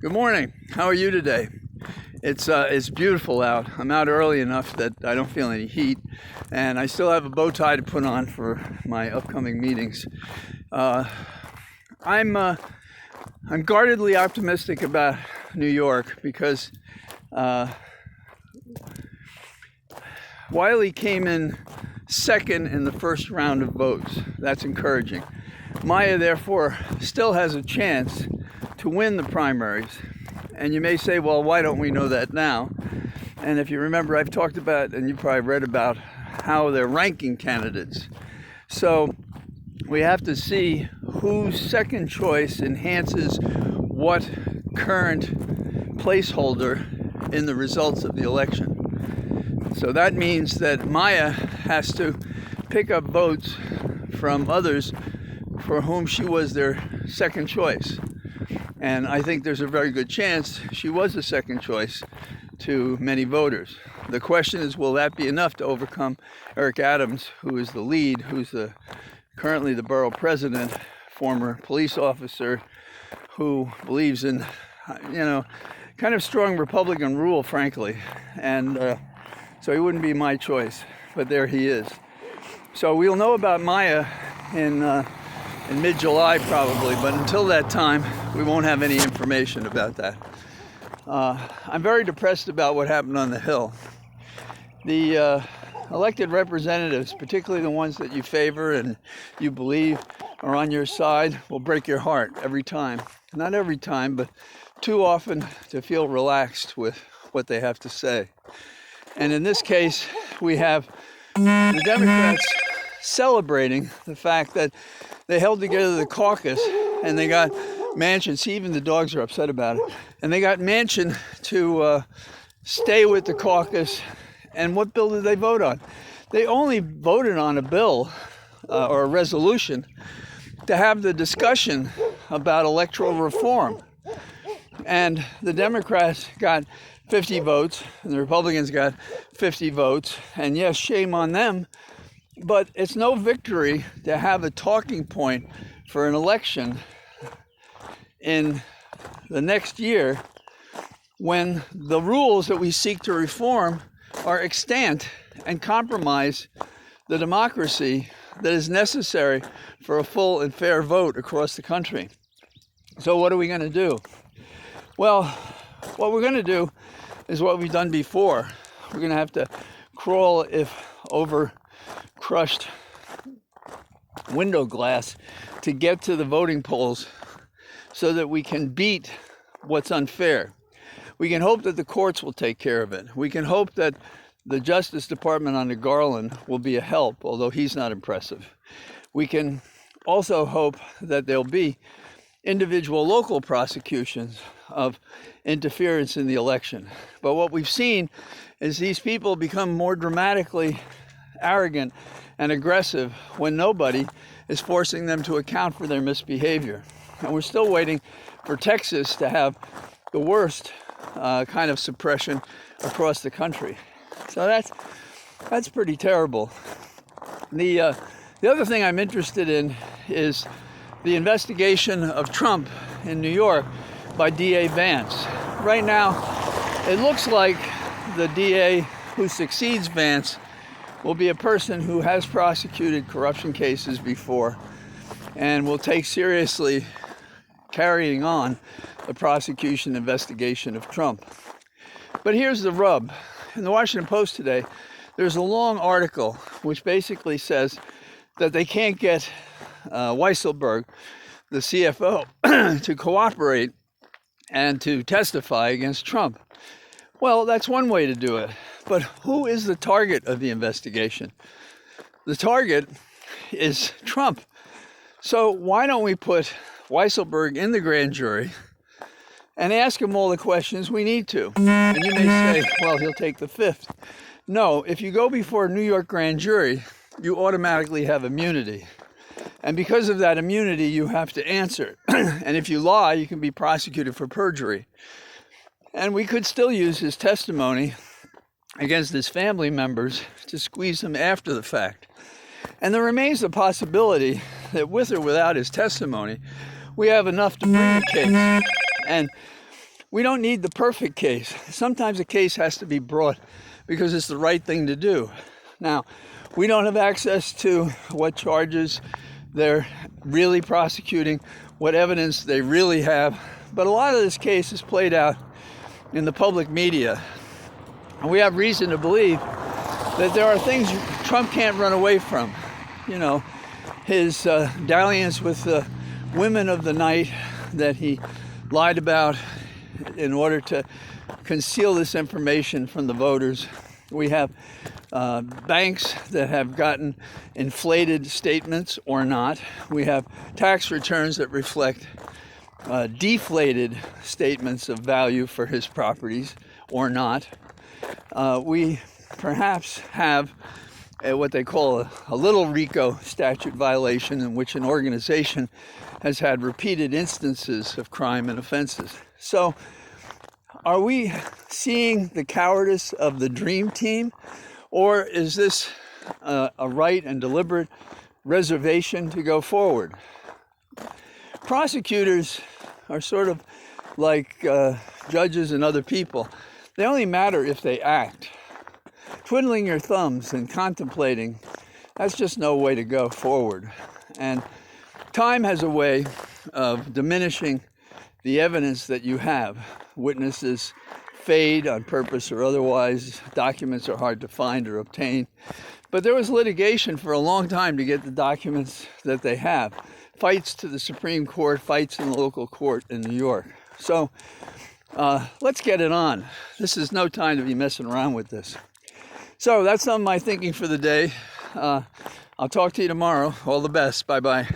Good morning. How are you today? It's beautiful out. I'm out early enough that I don't feel any heat, and I still have a bow tie to put on for my upcoming meetings. Uh, I'm I'm guardedly optimistic about New York because uh, Wiley came in second in the first round of votes. That's encouraging. Maya, therefore, still has a chance to win the primaries. And you may say, well, why don't we know that now? And if you remember, I've talked about, and you probably read about, how they're ranking candidates. So we have to see whose second choice enhances what current placeholder in the results of the election. So that means that Maya has to pick up votes from others for whom she was their second choice. And I think there's a very good chance she was a second choice to many voters. The question is, will that be enough to overcome Eric Adams, who is the lead, who's currently the borough president, former police officer, who believes in, kind of strong Republican rule, frankly. And so he wouldn't be my choice, but there he is. So we'll know about Maya in mid-July probably, but until that time, we won't have any information about that. I'm very depressed about what happened on the Hill. The elected representatives, particularly the ones that you favor and you believe are on your side, will break your heart every time. Not every time, but too often to feel relaxed with what they have to say. And in this case, we have the Democrats celebrating the fact that they held together the caucus and they got Manchin. See, even the dogs are upset about it. And they got Manchin to stay with the caucus. And what bill did they vote on? They only voted on a bill or a resolution to have the discussion about electoral reform. And the Democrats got 50 votes and the Republicans got 50 votes. And yes, shame on them. But it's no victory to have a talking point for an election in the next year when the rules that we seek to reform are extant and compromise the democracy that is necessary for a full and fair vote across the country. So what are we going to do? Well, what we're going to do is what we've done before. We're going to have to crawl over crushed window glass to get to the voting polls so that we can beat what's unfair. We can hope that the courts will take care of it. We can hope that the Justice Department under Garland will be a help, although he's not impressive. We can also hope that there'll be individual local prosecutions of interference in the election. But what we've seen is these people become more dramatically arrogant and aggressive when nobody is forcing them to account for their misbehavior. And we're still waiting for Texas to have the worst kind of suppression across the country. So that's pretty terrible. The other thing I'm interested in is the investigation of Trump in New York by DA Vance. Right now, it looks like the DA who succeeds Vance will be a person who has prosecuted corruption cases before and will take seriously carrying on the prosecution investigation of Trump. But here's the rub. In the Washington Post today, there's a long article which basically says that they can't get Weisselberg, the CFO, to cooperate and to testify against Trump. Well, that's one way to do it. But who is the target of the investigation? The target is Trump. So why don't we put Weisselberg in the grand jury and ask him all the questions we need to? And you may say, well, he'll take the fifth. No, if you go before a New York grand jury, you automatically have immunity. And because of that immunity, you have to answer. And if you lie, you can be prosecuted for perjury. And we could still use his testimony against his family members to squeeze him after the fact. And there remains the possibility that with or without his testimony, we have enough to bring a case. And We don't need the perfect case. Sometimes a case has to be brought because it's the right thing to do. Now, we don't have access to what charges they're really prosecuting, what evidence they really have, but a lot of this case is played out in the public media. And we have reason to believe that there are things Trump can't run away from. You know, his dalliance with the women of the night that he lied about in order to conceal this information from the voters. We have banks that have gotten inflated statements or not. We have tax returns that reflect deflated statements of value for his properties or not. We perhaps have what they call a little RICO statute violation, in which an organization has had repeated instances of crime and offenses. So are we seeing the cowardice of the dream team, or is this a right and deliberate reservation to go forward? Prosecutors are sort of like judges and other people. They only matter if they act. Twiddling your thumbs and contemplating, that's just no way to go forward. And time has a way of diminishing the evidence that you have. Witnesses fade on purpose or otherwise. Documents are hard to find or obtain. But there was litigation for a long time to get the documents that they have. Fights to the Supreme Court, fights in the local court in New York. So let's get it on. This is no time to be messing around with this. So that's some of my thinking for the day. I'll talk to you tomorrow. All the best. Bye-bye.